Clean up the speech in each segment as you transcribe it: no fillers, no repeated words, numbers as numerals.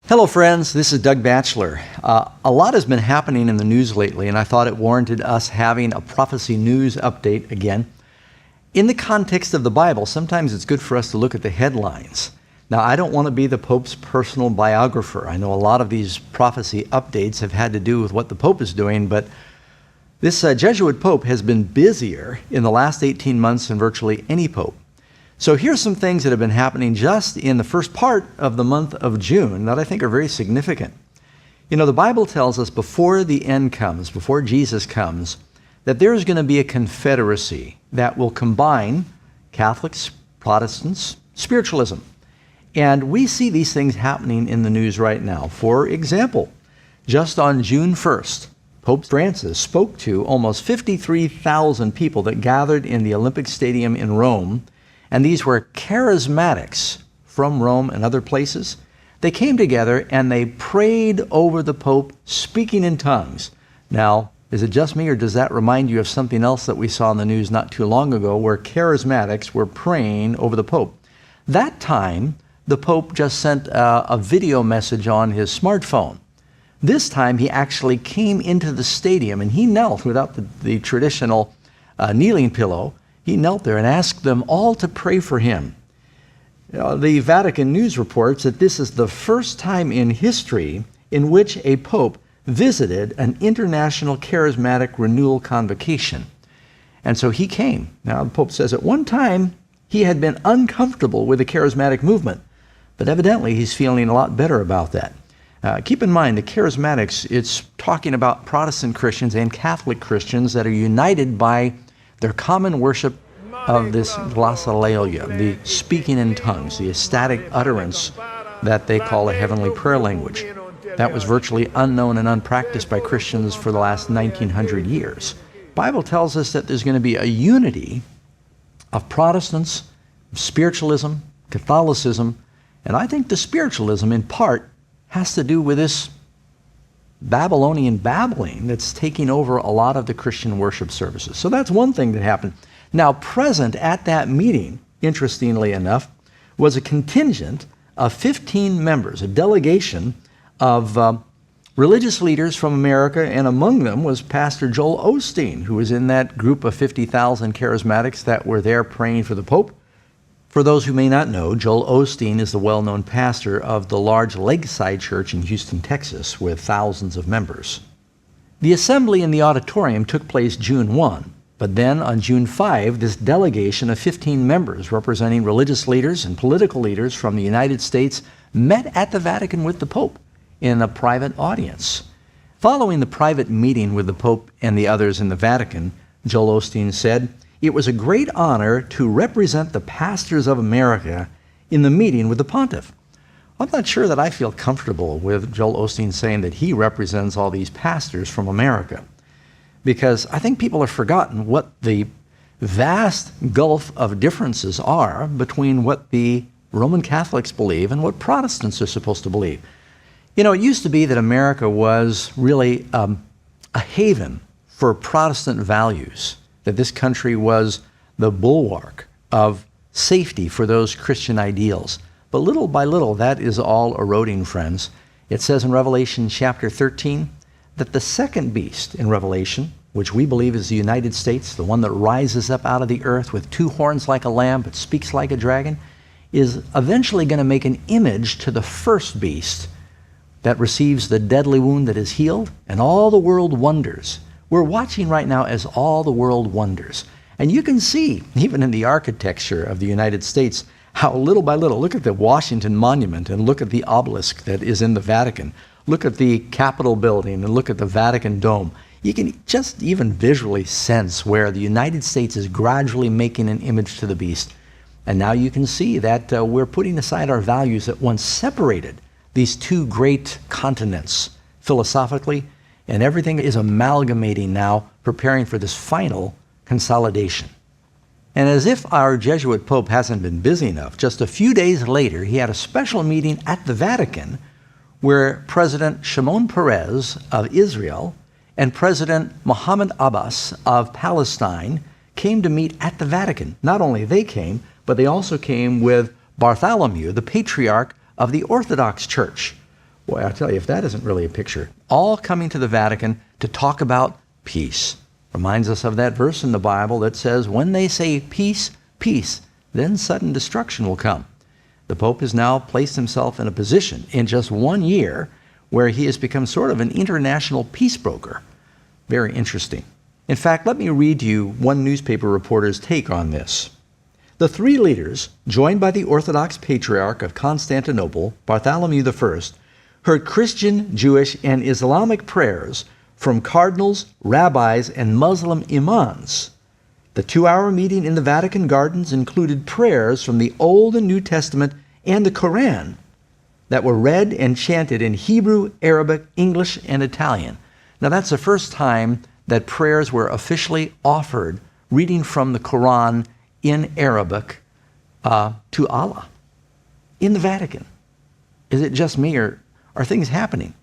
Hello friends, this is Doug Batchelor. A lot has been happening in the news lately, and I thought it warranted us having a prophecy news update again. In the context of the Bible, sometimes it's good for us to look at the headlines. Now, I don't want to be the Pope's personal biographer. I know a lot of these prophecy updates have had to do with what the Pope is doing, but this Jesuit Pope has been busier in the last 18 months than virtually any Pope. So here's some things that have been happening just in the first part of the month of June that I think are very significant. You know, the Bible tells us before the end comes, before Jesus comes, that there is going to be a confederacy that will combine Catholics, Protestants, spiritualism. And we see these things happening in the news right now. For example, just on June 1st, Pope Francis spoke to almost 53,000 people that gathered in the Olympic Stadium in Rome. And these were charismatics from Rome and other places. They came together and they prayed over the Pope, speaking in tongues. Now, is it just me, or does that remind you of something else that we saw in the news not too long ago, where charismatics were praying over the Pope? That time, the Pope just sent a video message on his smartphone. This time, he actually came into the stadium and he knelt without the traditional kneeling pillow. He knelt there and asked them all to pray for him. The Vatican News reports that this is the first time in history in which a pope visited an international charismatic renewal convocation. And so he came. Now, the Pope says at one time he had been uncomfortable with the charismatic movement, but evidently he's feeling a lot better about that. Keep in mind, the charismatics, it's talking about Protestant Christians and Catholic Christians that are united by their common worship of this glossolalia, the speaking in tongues, the ecstatic utterance that they call a heavenly prayer language. That was virtually unknown and unpracticed by Christians for the last 1900 years. The Bible tells us that there's going to be a unity of Protestants, spiritualism, Catholicism, and I think the spiritualism in part has to do with this Babylonian babbling that's taking over a lot of the Christian worship services. So that's one thing that happened. Now, present at that meeting, interestingly enough, was a contingent of 15 members, a delegation of religious leaders from America, and among them was Pastor Joel Osteen, who was in that group of 50,000 charismatics that were there praying for the Pope. For those who may not know, Joel Osteen is the well-known pastor of the large Lakeside Church in Houston, Texas, with thousands of members. The assembly in the auditorium took place June 1, but then on June 5, this delegation of 15 members representing religious leaders and political leaders from the United States met at the Vatican with the Pope in a private audience. Following the private meeting with the Pope and the others in the Vatican, Joel Osteen said, "It was a great honor to represent the pastors of America in the meeting with the pontiff." I'm not sure that I feel comfortable with Joel Osteen saying that he represents all these pastors from America, because I think people have forgotten what the vast gulf of differences are between what the Roman Catholics believe and what Protestants are supposed to believe. You know, it used to be that America was really a haven for Protestant values, that this country was the bulwark of safety for those Christian ideals. But little by little, that is all eroding, friends. It says in Revelation chapter 13 that the second beast in Revelation, which we believe is the United States, the one that rises up out of the earth with two horns like a lamb but speaks like a dragon, is eventually going to make an image to the first beast that receives the deadly wound that is healed, and all the world wonders. We're watching right now as all the world wonders. And you can see, even in the architecture of the United States, how little by little, look at the Washington Monument and look at the obelisk that is in the Vatican. Look at the Capitol building and look at the Vatican Dome. You can just even visually sense where the United States is gradually making an image to the beast. And now you can see that we're putting aside our values that once separated these two great continents philosophically, and everything is amalgamating now, preparing for this final consolidation. And as if our Jesuit Pope hasn't been busy enough, just a few days later, he had a special meeting at the Vatican where President Shimon Peres of Israel and President Mohammed Abbas of Palestine came to meet at the Vatican. Not only they came, but they also came with Bartholomew, the patriarch of the Orthodox Church. Boy, I tell you, if that isn't really a picture. All coming to the Vatican to talk about peace. Reminds us of that verse in the Bible that says, when they say peace, peace, then sudden destruction will come. The Pope has now placed himself in a position in just 1 year where he has become sort of an international peace broker. Very interesting. In fact, let me read to you one newspaper reporter's take on this. The three leaders, joined by the Orthodox Patriarch of Constantinople, Bartholomew I, heard Christian, Jewish, and Islamic prayers from cardinals, rabbis, and Muslim imams. The 2-hour meeting in the Vatican gardens included prayers from the Old and New Testament and the Quran that were read and chanted in Hebrew, Arabic, English, and Italian. Now, that's the first time that prayers were officially offered, reading from the Quran in Arabic to Allah in the Vatican. Is it just me, or are things happening?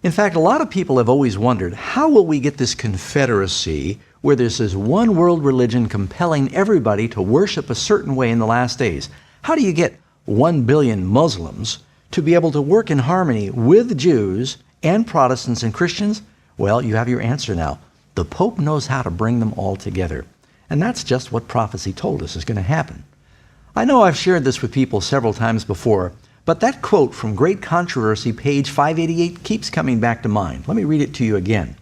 In fact, a lot of people have always wondered, how will we get this confederacy where there's this one world religion compelling everybody to worship a certain way in the last days? How do you get 1 billion Muslims to be able to work in harmony with Jews and Protestants and Christians? Well, you have your answer now. The Pope knows how to bring them all together. And that's just what prophecy told us is going to happen. I know I've shared this with people several times before, but that quote from Great Controversy, page 588, keeps coming back to mind. Let me read it to you again.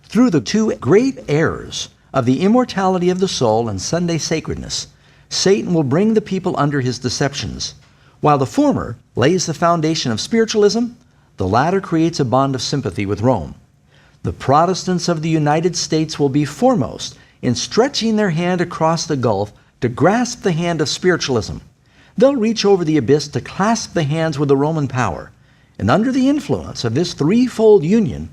Through the two great errors of the immortality of the soul and Sunday sacredness, Satan will bring the people under his deceptions. While the former lays the foundation of spiritualism, the latter creates a bond of sympathy with Rome. The Protestants of the United States will be foremost in stretching their hand across the gulf to grasp the hand of spiritualism. They'll reach over the abyss to clasp the hands with the Roman power. And under the influence of this threefold union,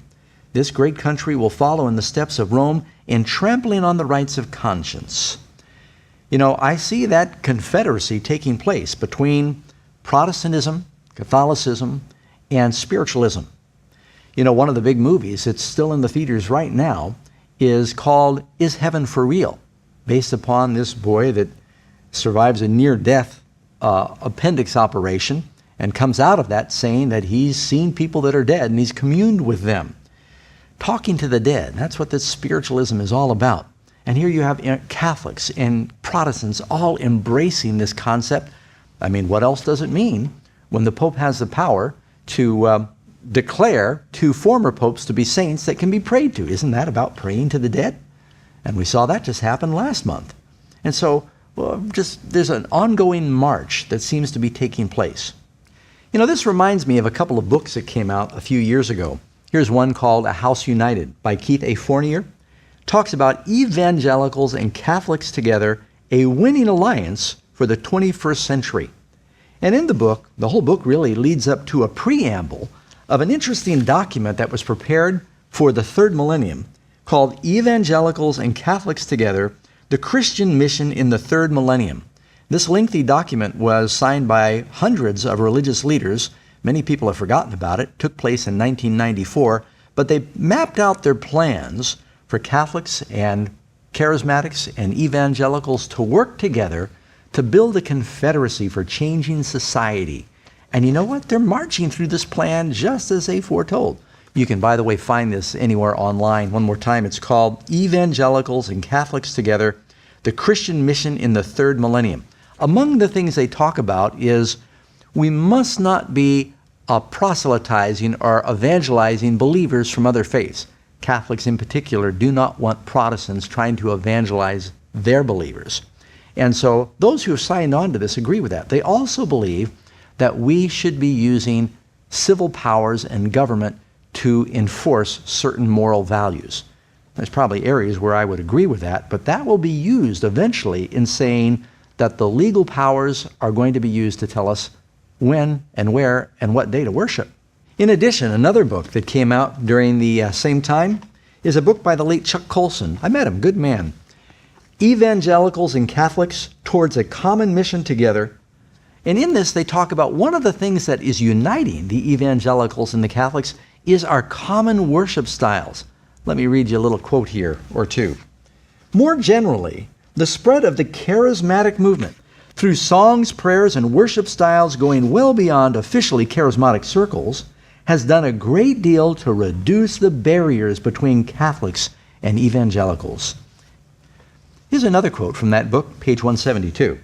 this great country will follow in the steps of Rome in trampling on the rights of conscience. You know, I see that confederacy taking place between Protestantism, Catholicism, and spiritualism. You know, one of the big movies, it's still in the theaters right now, is called Is Heaven for Real? Based upon this boy that survives a near-death appendix operation and comes out of that saying that he's seen people that are dead and he's communed with them. Talking to the dead, that's what this spiritualism is all about. And here you have Catholics and Protestants all embracing this concept. I mean, what else does it mean when the Pope has the power to declare 2 former popes to be saints that can be prayed to? Isn't that about praying to the dead? And we saw that just happen last month. And so, there's an ongoing march that seems to be taking place. You know, this reminds me of a couple of books that came out a few years ago. Here's one called A House United by Keith A. Fournier. Talks about evangelicals and Catholics together, a winning alliance for the 21st century. And in the book, the whole book really leads up to a preamble of an interesting document that was prepared for the third millennium called Evangelicals and Catholics Together, the Christian Mission in the Third Millennium. This lengthy document was signed by hundreds of religious leaders. Many people have forgotten about it. It took place in 1994, but they mapped out their plans for Catholics and charismatics and evangelicals to work together to build a confederacy for changing society. And you know what? They're marching through this plan just as they foretold. You can, by the way, find this anywhere online. One more time, it's called Evangelicals and Catholics Together, the Christian Mission in the Third Millennium. Among the things they talk about is we must not be proselytizing or evangelizing believers from other faiths. Catholics in particular do not want Protestants trying to evangelize their believers. And so those who have signed on to this agree with that. They also believe that we should be using civil powers and government to enforce certain moral values. There's probably areas where I would agree with that, but that will be used eventually in saying that the legal powers are going to be used to tell us when and where and what day to worship. In addition, another book that came out during the same time is a book by the late Chuck Colson. I met him, good man. Evangelicals and Catholics Towards a Common Mission Together. And in this, they talk about one of the things that is uniting the evangelicals and the Catholics is our common worship styles. Let me read you a little quote here or two. More generally, the spread of the charismatic movement through songs, prayers, and worship styles going well beyond officially charismatic circles has done a great deal to reduce the barriers between Catholics and evangelicals. Here's another quote from that book, page 172.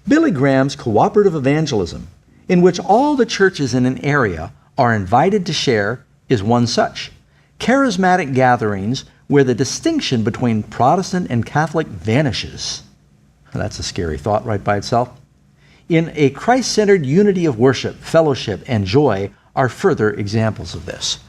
Billy Graham's cooperative evangelism, in which all the churches in an area are invited to share, is one such. Charismatic gatherings where the distinction between Protestant and Catholic vanishes. That's a scary thought right by itself. In a Christ-centered unity of worship, fellowship, and joy are further examples of this.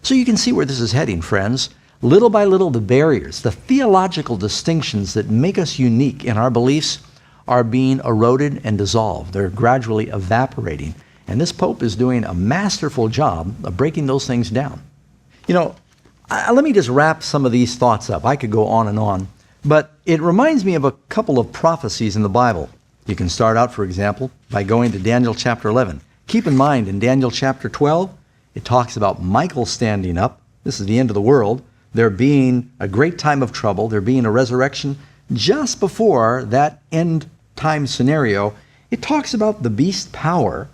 So you can see where this is heading, friends. Little by little, the barriers, the theological distinctions that make us unique in our beliefs are being eroded and dissolved. They're gradually evaporating. And this Pope is doing a masterful job of breaking those things down. Let me just wrap some of these thoughts up. I could go on, but it reminds me of a couple of prophecies in the Bible. You can start out, for example, by going to Daniel chapter 11. Keep in mind, in Daniel chapter 12, it talks about Michael standing up. This is the end of the world. There being a great time of trouble. There being a resurrection. Just before that end time scenario, it talks about the beast power,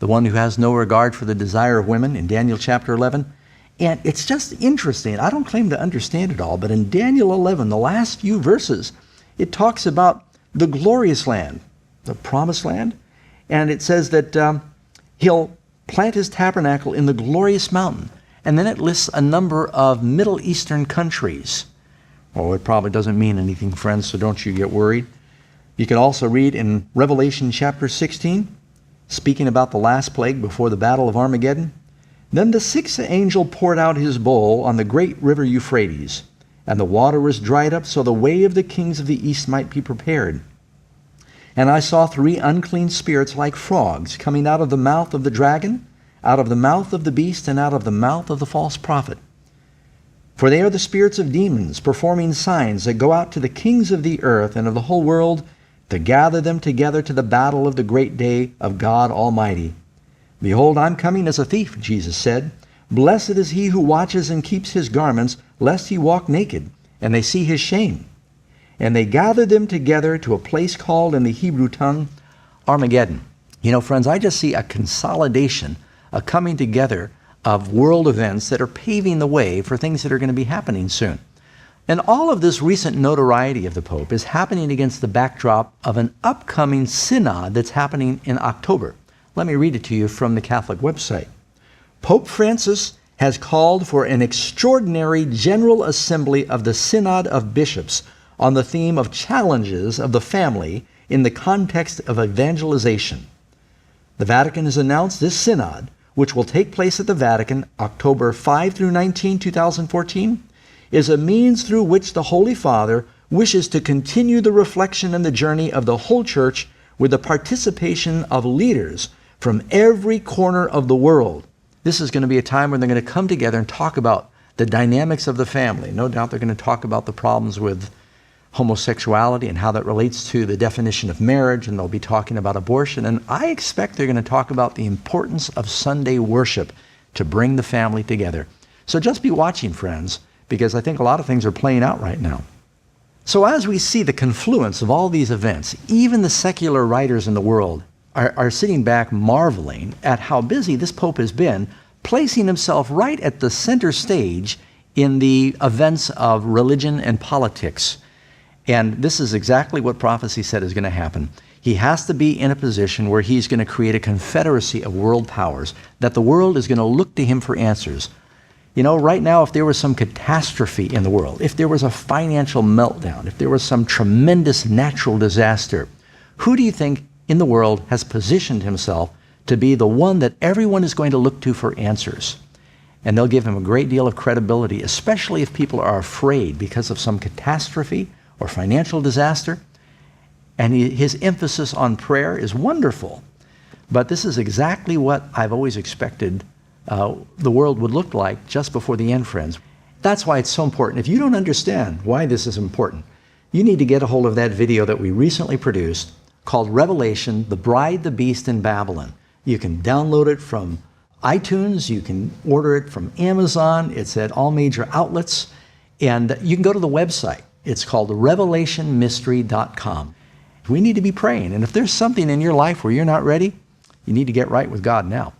the one who has no regard for the desire of women in Daniel chapter 11. And it's just interesting. I don't claim to understand it all, but in Daniel 11, the last few verses, it talks about the glorious land, the promised land. And it says that he'll plant his tabernacle in the glorious mountain. And then it lists a number of Middle Eastern countries. Oh, it probably doesn't mean anything, friends, so don't you get worried. You can also read in Revelation chapter 16, speaking about the last plague before the battle of Armageddon. Then the sixth angel poured out his bowl on the great river Euphrates, and the water was dried up, so the way of the kings of the east might be prepared. And I saw 3 unclean spirits like frogs coming out of the mouth of the dragon, out of the mouth of the beast, and out of the mouth of the false prophet. For they are the spirits of demons, performing signs that go out to the kings of the earth and of the whole world to gather them together to the battle of the great day of God Almighty. Behold, I'm coming as a thief, Jesus said. Blessed is he who watches and keeps his garments, lest he walk naked, and they see his shame. And they gathered them together to a place called in the Hebrew tongue Armageddon. Friends, I just see a consolidation, a coming together of world events that are paving the way for things that are going to be happening soon. And all of this recent notoriety of the Pope is happening against the backdrop of an upcoming synod that's happening in October. Let me read it to you from the Catholic website. Pope Francis has called for an extraordinary General Assembly of the Synod of Bishops on the theme of challenges of the family in the context of evangelization. The Vatican has announced this synod, which will take place at the Vatican October 5 through 19, 2014, is a means through which the Holy Father wishes to continue the reflection and the journey of the whole Church with the participation of leaders from every corner of the world. This is going to be a time when they're going to come together and talk about the dynamics of the family. No doubt they're going to talk about the problems with homosexuality and how that relates to the definition of marriage, and they'll be talking about abortion. And I expect they're going to talk about the importance of Sunday worship to bring the family together. So just be watching, friends, because I think a lot of things are playing out right now. So as we see the confluence of all these events, even the secular writers in the world are sitting back marveling at how busy this Pope has been, placing himself right at the center stage in the events of religion and politics. And this is exactly what prophecy said is going to happen. He has to be in a position where he's going to create a confederacy of world powers, that the world is going to look to him for answers. Right now, if there was some catastrophe in the world, if there was a financial meltdown, if there was some tremendous natural disaster, who do you think in the world has positioned himself to be the one that everyone is going to look to for answers? And they'll give him a great deal of credibility, especially if people are afraid because of some catastrophe or financial disaster. And his emphasis on prayer is wonderful. But this is exactly what I've always expected the world would look like just before the end, friends. That's why it's so important. If you don't understand why this is important, you need to get a hold of that video that we recently produced called Revelation, The Bride, the Beast, and Babylon. You can download it from iTunes. You can order it from Amazon. It's at all major outlets. And you can go to the website. It's called revelationmystery.com. We need to be praying. And if there's something in your life where you're not ready, you need to get right with God now.